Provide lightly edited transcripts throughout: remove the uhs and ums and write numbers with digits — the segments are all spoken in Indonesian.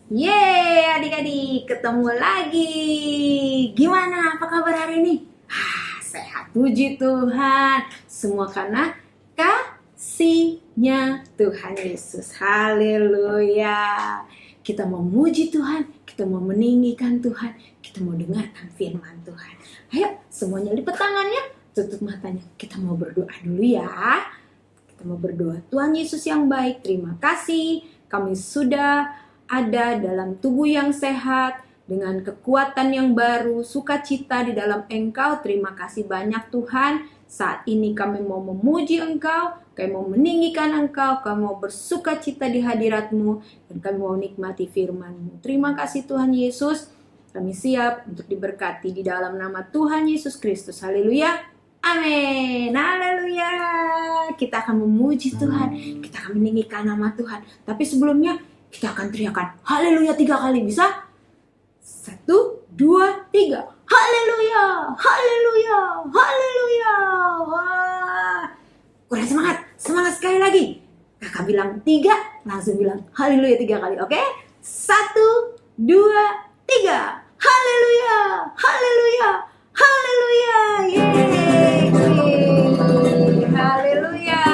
Yeay adik-adik, ketemu lagi. Gimana, apa kabar hari ini? Sehat, puji Tuhan. Semua karena kasih-Nya Tuhan Yesus. Haleluya. Kita mau muji Tuhan, kita mau meninggikan Tuhan, kita mau dengarkan firman Tuhan. Ayo semuanya lipat tangannya, tutup matanya. Kita mau berdoa dulu ya. Kita mau berdoa. Tuhan Yesus yang baik, terima kasih kami sudah ada dalam tubuh yang sehat, dengan kekuatan yang baru, sukacita di dalam Engkau. Terima kasih banyak Tuhan. Saat ini kami mau memuji Engkau, kami mau meninggikan Engkau, kami mau bersukacita di hadirat-Mu, dan kami mau nikmati firman-Mu. Terima kasih Tuhan Yesus. Kami siap untuk diberkati di dalam nama Tuhan Yesus Kristus. Haleluya. Amin. Haleluya. Kita akan memuji Tuhan, kita akan meninggikan nama Tuhan. Tapi sebelumnya kita akan teriakan haleluya 3 kali, bisa? 1, 2, 3. Haleluya, haleluya, haleluya. Wah, kurang semangat, semangat sekali lagi. Kakak bilang 3, langsung bilang haleluya 3 kali, oke? 1, 2, 3. Haleluya, haleluya, haleluya. Yeay, haleluya.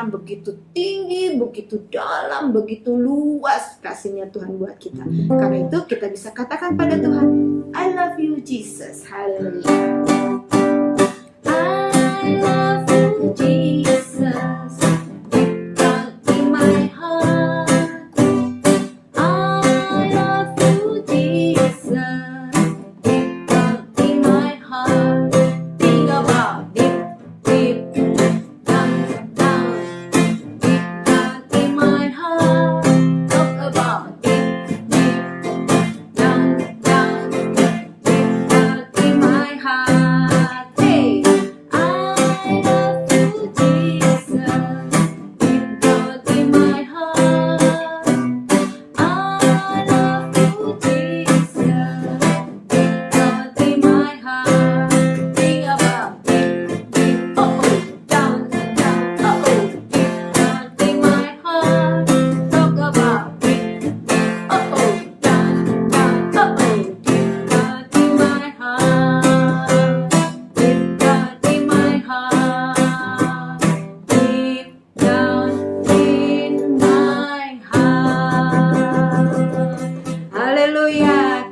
Begitu tinggi, begitu dalam, begitu luas kasihnya Tuhan buat kita. Karena itu kita bisa katakan pada Tuhan, I love you Jesus. Haleluya. I love you Jesus. Deep down in my heart. I love you Jesus. Deep down in my heart. Think about it, deep down.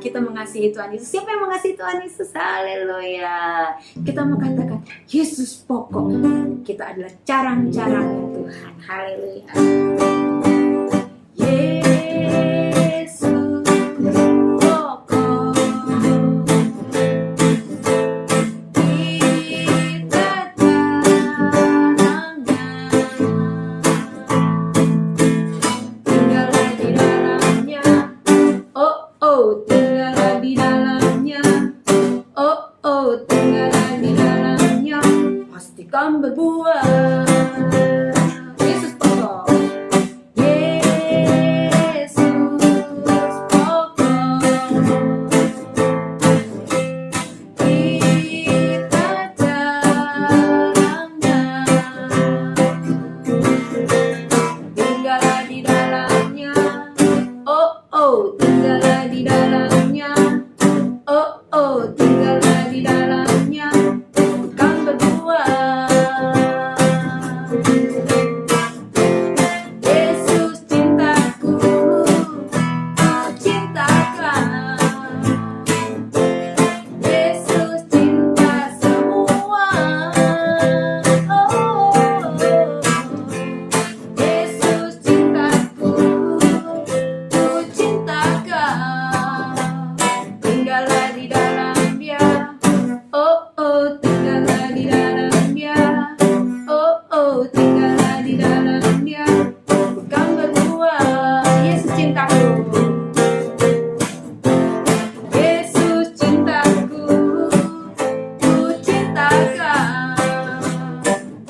Kita mengasihi Tuhan Yesus. Siapa yang mengasihi Tuhan Yesus? Haleluya. Kita mau katakan Yesus pokok. Kita adalah carang-carang Tuhan. Haleluya. Yesus pokok. Kita carangnya. Tinggallah di dalamnya. Oh, tinggallah di dalamnya. Oh, tinggallah di dalamnya. Pastikan berbuah. Yesus pokok. Yesus tinggallah di dalam Dia. Oh oh, tinggallah di dalam Dia. Oh oh, tinggallah di dalam Dia. Bukan berbuah, Yesus cintaku. Yesus cintaku, ku cintakan.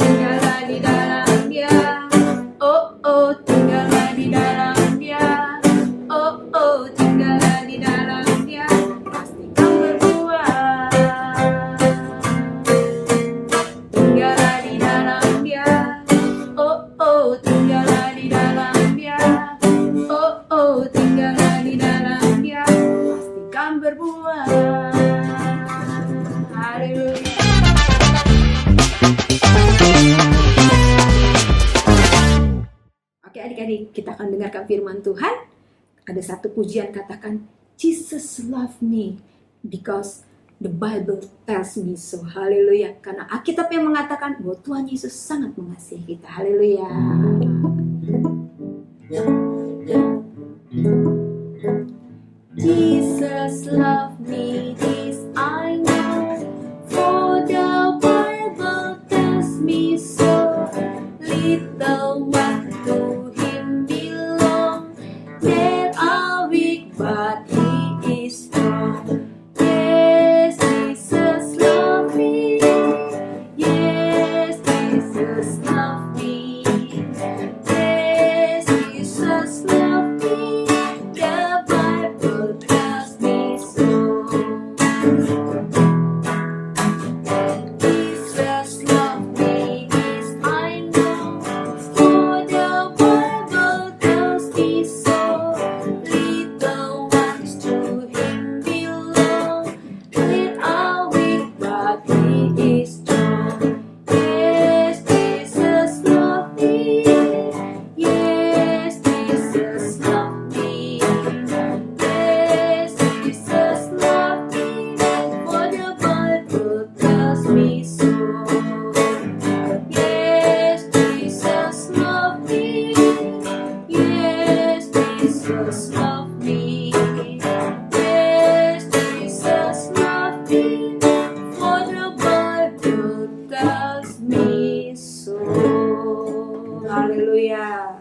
Tinggallah di dalam Dia. Oh oh, tinggallah di dalam Dia. Oh oh, tinggallah di dalam Dia. Pasti kau berbuah. Tinggallah di dalam Dia. Oh oh, tinggallah di dalam Dia. Oh oh, tinggallah di dalam Dia. Pastikan berbuah. Haleluya. Oke adik-adik, kita akan dengarkan firman Tuhan. Ada satu pujian, katakan, Jesus love me because the Bible tells me so. Haleluya. Karena Alkitab yang mengatakan bahwa Tuhan Yesus sangat mengasihi kita. Haleluya. Jesus love me, this I know, for the Bible tells me so. Little one to Him belong, there are weak but He is strong. Yes, Jesus love me. Yes, Jesus love me. Yes, Jesus love me. The Bible tells me so. Jesus love me, this I know, for the Bible tells me so. Little ones to Him belong, they are weak but He is strong. Yes, Jesus love me. Yes, Jesus love me. Yes, Jesus love me, for the Bible tells me so. Yes, Jesus love me. Yes, Jesus love me. Yes, Jesus love me, for the Bible tells me so. Haleluya.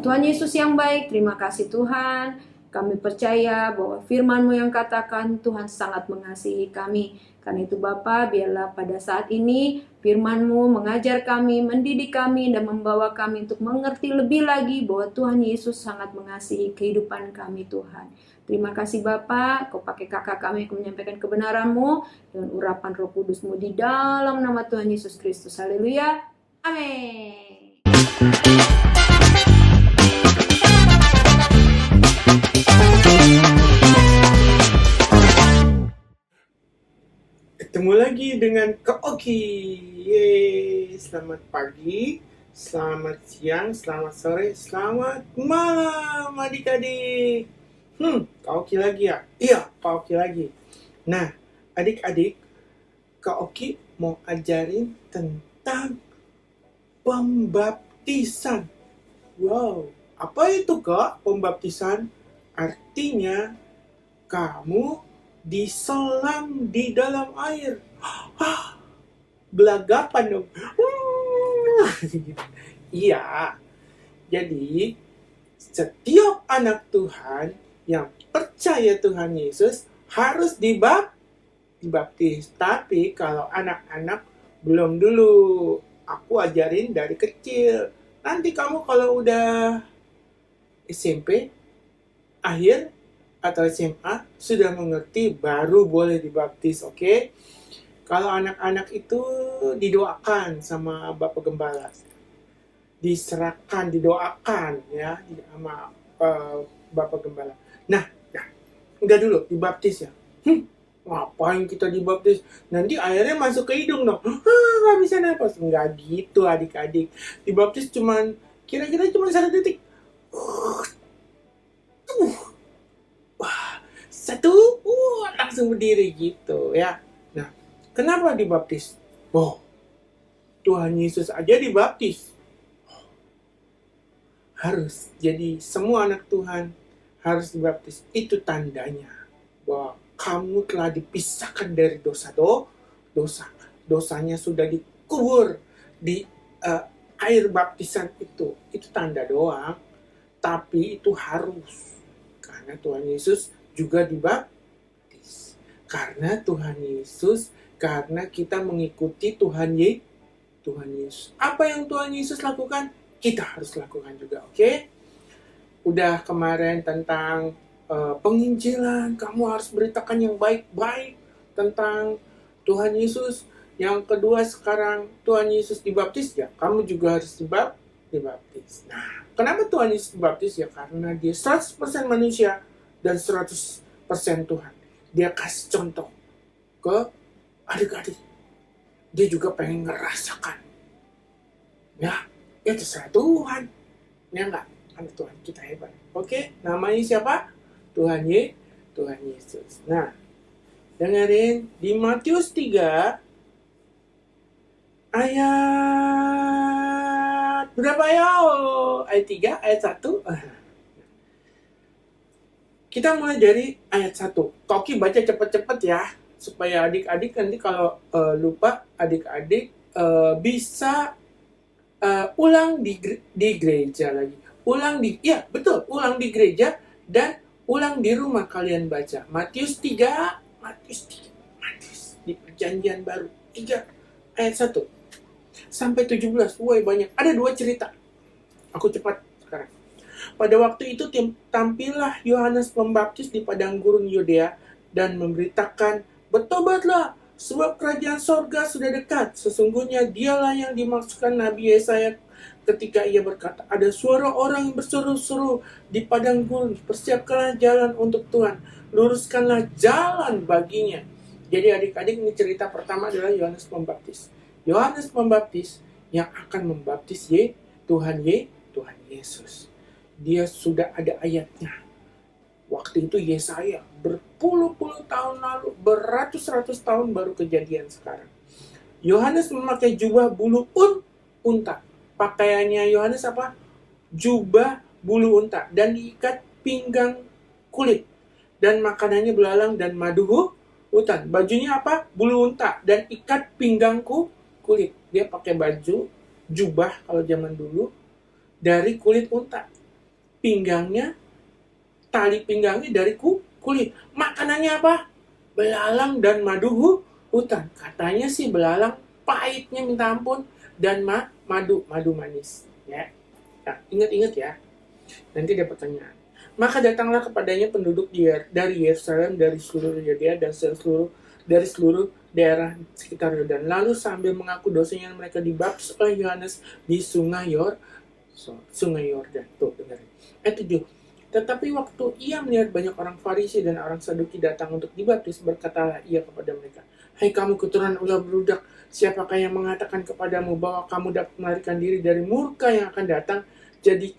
Tuhan Yesus yang baik, terima kasih Tuhan. Kami percaya bahwa firman-Mu yang katakan Tuhan sangat mengasihi kami. Karena itu Bapa, biarlah pada saat ini firman-Mu mengajar kami, mendidik kami, dan membawa kami untuk mengerti lebih lagi bahwa Tuhan Yesus sangat mengasihi kehidupan kami Tuhan. Terima kasih Bapa, Kau pakai kakak kami untuk menyampaikan kebenaran-Mu dengan urapan Roh Kudus-Mu di dalam nama Tuhan Yesus Kristus. Haleluya. Amin. Ketemu lagi dengan Kak Oki. Yeay, selamat pagi, selamat siang, selamat sore, selamat malam adik-adik. Kak Oki lagi ya? Iya, Kak Oki lagi. Nah, adik-adik, Kak Oki mau ajarin tentang pembaptisan. Wow, apa itu Kak pembaptisan? Artinya kamu diselam di dalam air. Gelagapan dong. Iya. Jadi setiap anak Tuhan yang percaya Tuhan Yesus harus dibaptis. Tapi kalau anak-anak belum dulu, aku ajarin dari kecil. Nanti kamu kalau udah SMP akhir atau SMA sudah mengerti baru boleh dibaptis, oke? Kalau anak-anak itu didoakan sama Bapak Gembala, diserahkan, didoakan ya sama Bapak Gembala. Nah, enggak dulu dibaptis ya. Ngapain kita dibaptis? Nanti airnya masuk ke hidung dong. Nggak bisa nafas. Enggak gitu adik-adik. Dibaptis cuman kira-kira cuma 1 detik. Satu, langsung berdiri gitu ya. Nah, kenapa dibaptis? Oh, Tuhan Yesus aja dibaptis. Harus. Jadi semua anak Tuhan harus dibaptis. Itu tandanya bahwa kamu telah dipisahkan dari dosa. Dosanya sudah dikubur di air baptisan itu. Itu tanda doang, tapi itu harus. Karena Tuhan Yesus juga dibaptis. Karena Tuhan Yesus, karena kita mengikuti Tuhan Yesus. Apa yang Tuhan Yesus lakukan, kita harus lakukan juga, oke? Udah kemarin tentang penginjilan, kamu harus beritakan yang baik-baik tentang Tuhan Yesus. Yang kedua sekarang Tuhan Yesus dibaptis, ya kamu juga harus dibaptis. Nah, kenapa Tuhan Yesus dibaptis? Ya karena dia 100% manusia dan 100% Tuhan. Dia kasih contoh ke adik-adik. Dia juga pengen ngerasakan. Ya, itu terserah Tuhan. Ya enggak? Karena Tuhan kita hebat. Oke, namanya siapa? Tuhan Yesus. Nah, dengerin di Matius 3 ayat berapa ya? Ayat 3, ayat 1. Kita mulai dari ayat 1. Koki baca cepet-cepet ya, supaya adik-adik nanti kalau lupa, adik-adik bisa ulang di gereja lagi. Ulang di gereja dan ulang di rumah kalian baca. Matius di perjanjian baru 3 ayat 1 sampai 17. Woi, banyak. Ada 2 cerita. Aku cepat sekarang. Pada waktu itu tampillah Yohanes Pembaptis di padang gurun Yudea dan memberitakan, "Bertobatlah, sebab kerajaan sorga sudah dekat." Sesungguhnya dialah yang dimaksudkan Nabi Yesaya ketika ia berkata, "Ada suara orang yang berseru-seru di padang gurun, persiapkanlah jalan untuk Tuhan, luruskanlah jalan baginya." Jadi adik-adik, ini cerita pertama adalah Yohanes Pembaptis. Yohanes Pembaptis yang akan membaptis Tuhan Yesus. Dia sudah ada ayatnya. Waktu itu Yesaya berpuluh-puluh tahun lalu, beratus-ratus tahun baru kejadian sekarang. Yohanes memakai jubah bulu unta. Pakaiannya Yohanes apa? Jubah bulu unta dan diikat pinggang kulit. Dan makanannya belalang dan madu hutan. Bajunya apa? Bulu unta dan ikat pinggangku kulit. Dia pakai baju jubah kalau zaman dulu dari kulit unta. Tali pinggangnya dari kulit. Makanannya apa? Belalang dan madu hutan. Katanya sih belalang pahitnya minta ampun dan madu manis. Ya. Nah, ingat-ingat ya. Nanti ada pertanyaan. Maka datanglah kepadanya penduduk dari Yerusalem, dari seluruh Yudea dan dari seluruh daerah sekitar Yordan. Lalu sambil mengaku dosanya mereka dibaptis oleh Yohanes di Sungai Yordan. Tuh, dengerin. Ayat 7. Tetapi waktu ia melihat banyak orang Farisi dan orang Saduki datang untuk dibaptis, berkatalah ia kepada mereka, "Hai kamu keturunan ular beludak, siapakah yang mengatakan kepadamu bahwa kamu dapat melarikan diri dari murka yang akan datang? Jadi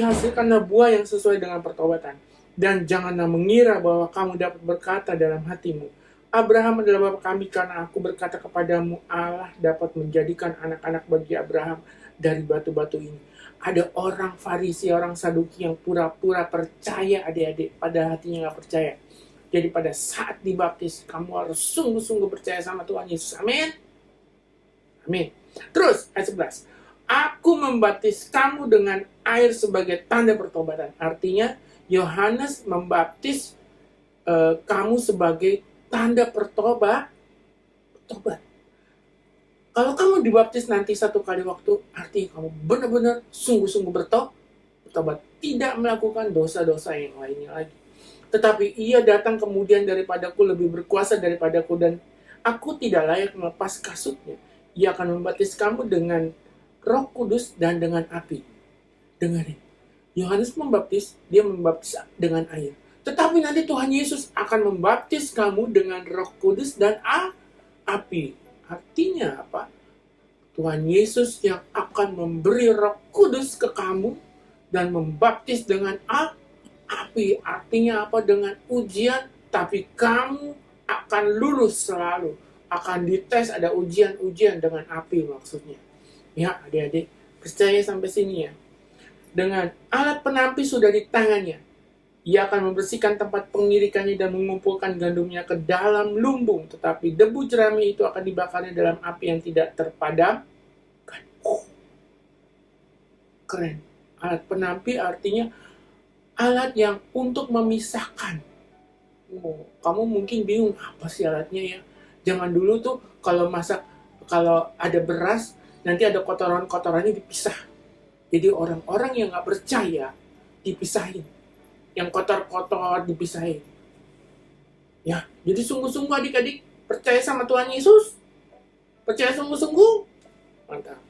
hasilkanlah buah yang sesuai dengan pertobatan. Dan janganlah mengira bahwa kamu dapat berkata dalam hatimu, Abraham adalah bapa kami, karena aku berkata kepadamu, Allah dapat menjadikan anak-anak bagi Abraham dari batu-batu ini." Ada orang Farisi, orang Saduki yang pura-pura percaya adik-adik, pada hatinya nggak percaya. Jadi pada saat dibaptis, kamu harus sungguh-sungguh percaya sama Tuhan Yesus. Amin. Amin. Terus, ayat 11. Aku membaptis kamu dengan air sebagai tanda pertobatan. Artinya, Yohanes membaptis kamu sebagai tanda pertobat. Kalau kamu dibaptis nanti 1 kali waktu, artinya kamu benar-benar sungguh-sungguh bertobat, tidak melakukan dosa-dosa yang lainnya lagi. Tetapi ia datang kemudian daripadaku, lebih berkuasa daripadaku, dan aku tidak layak melepas kasutnya. Ia akan membaptis kamu dengan Roh Kudus dan dengan api. Dengarin, Yohanes membaptis, dia membaptis dengan air. Tetapi nanti Tuhan Yesus akan membaptis kamu dengan Roh Kudus dan api. Artinya apa? Tuhan Yesus yang akan memberi Roh Kudus ke kamu dan membaptis dengan api. Artinya apa? Dengan ujian, tapi kamu akan lulus selalu. Akan dites, ada ujian-ujian dengan api maksudnya. Ya, adik-adik, percaya sampai sini ya. Dengan alat penampi sudah di tangannya. Ia akan membersihkan tempat pengirikannya dan mengumpulkan gandumnya ke dalam lumbung. Tetapi debu jerami itu akan dibakarnya dalam api yang tidak terpadamkan. Keren. Alat penampi artinya alat yang untuk memisahkan. Kamu mungkin bingung, apa sih alatnya ya? Zaman dulu tuh kalau masak, kalau ada beras, nanti ada kotoran-kotorannya dipisah. Jadi orang-orang yang nggak percaya dipisahin. Yang kotor-kotor dipisahin. Ya, jadi sungguh-sungguh adik-adik percaya sama Tuhan Yesus. Percaya sungguh-sungguh. Mantap.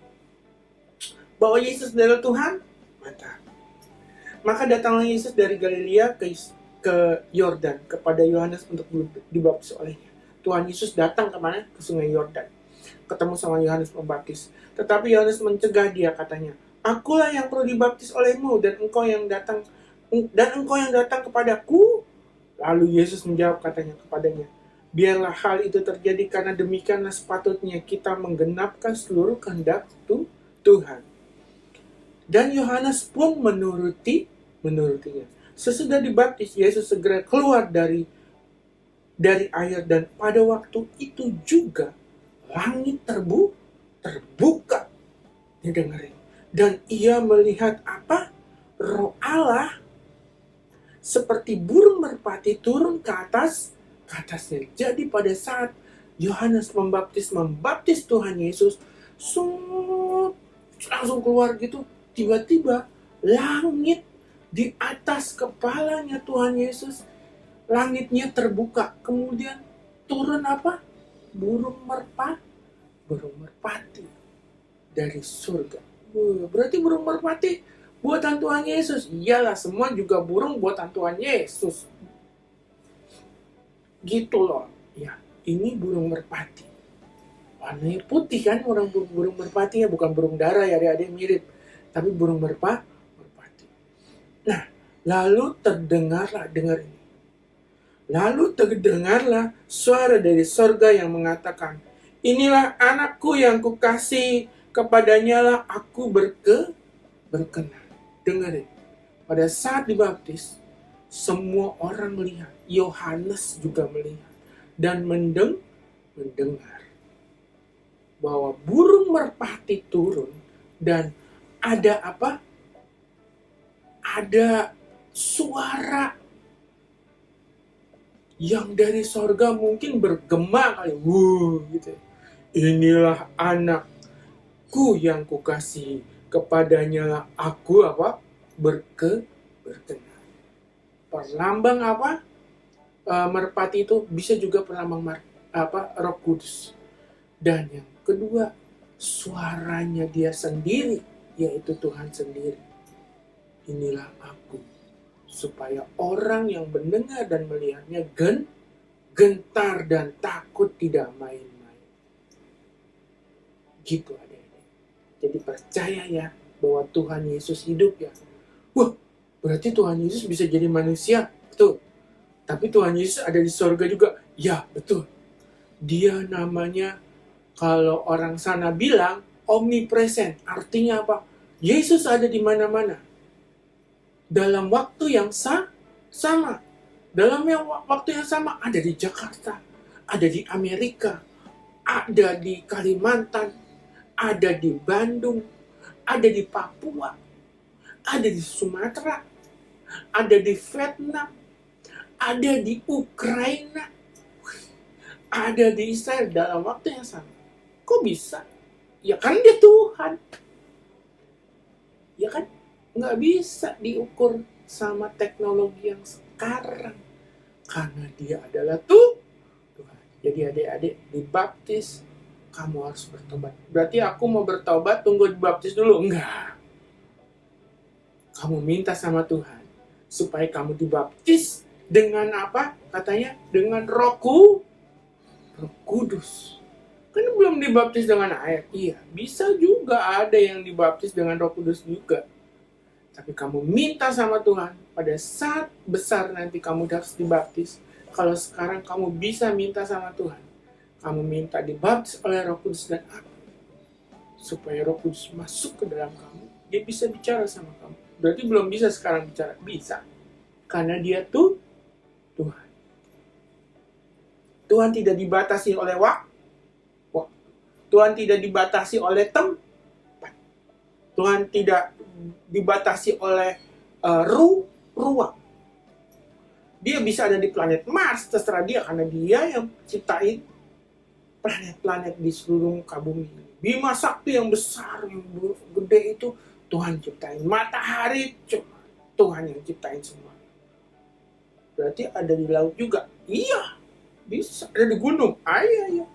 Bahwa Yesus adalah Tuhan. Mantap. Maka datanglah Yesus dari Galilea ke Yordan kepada Yohanes untuk dibaptis olehnya. Tuhan Yesus datang kemana? Ke sungai Yordan. Ketemu sama Yohanes Pembaptis. Tetapi Yohanes mencegah dia, katanya, "Akulah yang perlu dibaptis olehmu dan engkau yang datang kepadaku." Lalu Yesus menjawab, katanya kepadanya, "Biarlah hal itu terjadi karena demikianlah sepatutnya kita menggenapkan seluruh kehendak Tuhan." Dan Yohanes pun menurutinya. Sesudah dibaptis, Yesus segera keluar dari air, dan pada waktu itu juga langit terbuka. Didengarin. Dan ia melihat apa? Roh Allah seperti burung merpati turun ke atasnya. Jadi pada saat Yohanes membaptis Tuhan Yesus, langsung keluar gitu, tiba-tiba langit di atas kepalanya Tuhan Yesus, langitnya terbuka, kemudian turun apa? Burung merpati dari surga. Berarti burung merpati buatan Tuhan Yesus. Iyalah, semua juga burung buatan Tuhan Yesus. Gitu loh. Ya, ini burung merpati. Warnanya putih kan, burung merpati ya, bukan burung dara ya, adik-adik, mirip. Tapi burung merpati. Nah, lalu terdengarlah suara dari sorga yang mengatakan, "Inilah anakku yang kukasihi, kepadanya lah aku berkenan." Dengarin, pada saat dibaptis, semua orang melihat, Yohanes juga melihat dan mendengar bahwa burung merpati turun dan ada apa? Ada suara yang dari sorga mungkin bergema kali, gitu. "Inilah anakku yang kukasihi, kepadanya lah aku apa? Berkenan." Perlambang apa? Merpati itu bisa juga perlambang Roh Kudus. Dan yang kedua, suaranya dia sendiri, yaitu Tuhan sendiri. "Inilah aku," supaya orang yang mendengar dan melihatnya gentar dan takut, tidak main-main. Gitu adik-adik. Jadi percaya ya bahwa Tuhan Yesus hidup ya. Wah, berarti Tuhan Yesus bisa jadi manusia. Betul. Tapi Tuhan Yesus ada di sorga juga. Ya, betul. Dia namanya, kalau orang sana bilang, omnipresent. Artinya apa? Yesus ada di mana-mana. Dalam waktu yang sama. Dalam waktu yang sama ada di Jakarta, ada di Amerika, ada di Kalimantan, ada di Bandung, ada di Papua, ada di Sumatera, ada di Vietnam, ada di Ukraina, ada di Israel dalam waktu yang sama. Kok bisa? Ya kan dia Tuhan. Ya kan? Nggak bisa diukur sama teknologi yang sekarang. Karena dia adalah Tuhan. Jadi adik-adik dibaptis, kamu harus bertobat. Berarti aku mau bertobat tunggu dibaptis dulu? Enggak. Kamu minta sama Tuhan supaya kamu dibaptis dengan apa? Katanya dengan Roh Kudus. Kan belum dibaptis dengan air. Iya, bisa juga ada yang dibaptis dengan Roh Kudus juga. Tapi kamu minta sama Tuhan, pada saat besar nanti kamu harus dibaptis. Kalau sekarang kamu bisa minta sama Tuhan, kamu minta dibaptis oleh Roh Kudus dan api, supaya Roh Kudus masuk ke dalam kamu, dia bisa bicara sama kamu. Berarti belum bisa sekarang bicara? Bisa. Karena dia tuh Tuhan. Tuhan tidak dibatasi oleh waktu. Tuhan tidak dibatasi oleh tempat. Tuhan tidak dibatasi oleh ruang. Dia bisa ada di planet Mars, terserah dia, karena dia yang ciptain planet-planet di seluruh muka bumi. Bima Sakti yang besar, yang gede itu Tuhan ciptain. Matahari cuma Tuhan yang ciptain semua. Berarti ada di laut juga. Iya, bisa. Ada di gunung. Iya.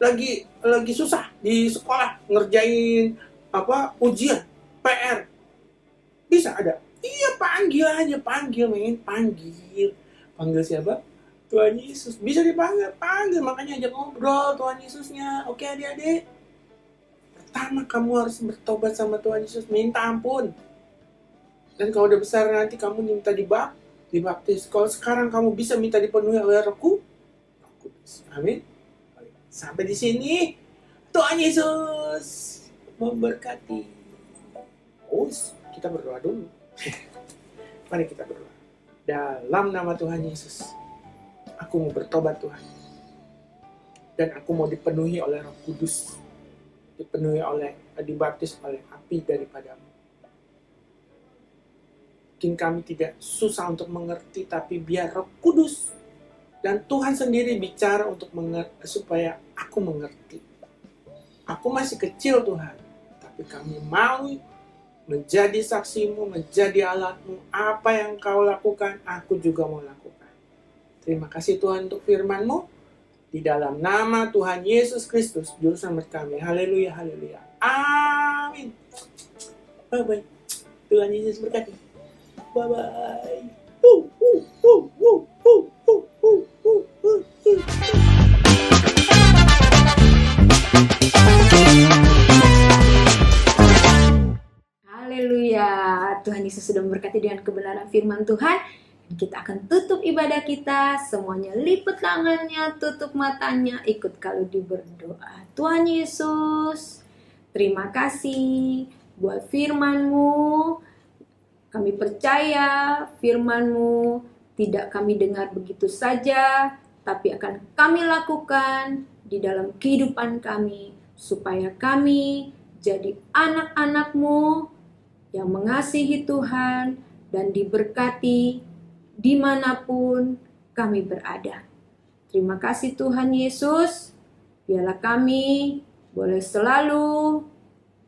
Lagi susah di sekolah ngerjain ujian, PR. Bisa ada. Iya, panggil aja, panggil siapa? Tuhan Yesus. Bisa dipanggil, panggil. Makanya ajak ngobrol Tuhan Yesusnya. Oke adik-adik, pertama kamu harus bertobat sama Tuhan Yesus, minta ampun. Dan kalau udah besar nanti kamu minta dibaptis. Kalau sekarang kamu bisa minta dipenuhi oleh Roh Kudus. Amin. Sampai di sini, Tuhan Yesus memberkati. Kita berdoa dulu. Mari kita berdoa. Dalam nama Tuhan Yesus, aku mau bertobat Tuhan. Dan aku mau dipenuhi oleh Roh Kudus. Dibaptis oleh api daripadamu. Mungkin kami tidak susah untuk mengerti, tapi biar Roh Kudus dan Tuhan sendiri bicara untuk supaya aku mengerti. Aku masih kecil Tuhan, tapi kami mau menjadi saksimu, menjadi alatmu. Apa yang kau lakukan, aku juga mau lakukan. Terima kasih Tuhan untuk firman-Mu. Di dalam nama Tuhan Yesus Kristus, Juru Selamat kami. Haleluya, haleluya. Amin. Bye-bye. Tuhan Yesus berkati. Bye-bye. Haleluya. Tuhan Yesus sudah memberkati dengan kebenaran firman Tuhan. Dan kita akan tutup ibadah kita. Semuanya lipat tangannya, tutup matanya, ikut Kaludi berdoa. Tuhan Yesus, terima kasih buat firman-Mu. Kami percaya firman-Mu tidak kami dengar begitu saja, tapi akan kami lakukan di dalam kehidupan kami, supaya kami jadi anak-anak-Mu yang mengasihi Tuhan dan diberkati dimanapun kami berada. Terima kasih Tuhan Yesus, biarlah kami boleh selalu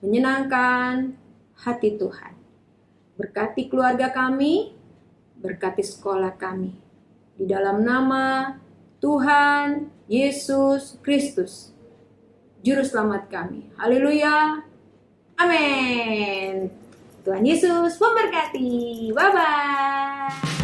menyenangkan hati Tuhan. Berkati keluarga kami, berkati sekolah kami. Di dalam nama Tuhan Yesus Kristus, Juru Selamat kami. Haleluya. Amin. Tuhan Yesus memberkati. Bye-bye.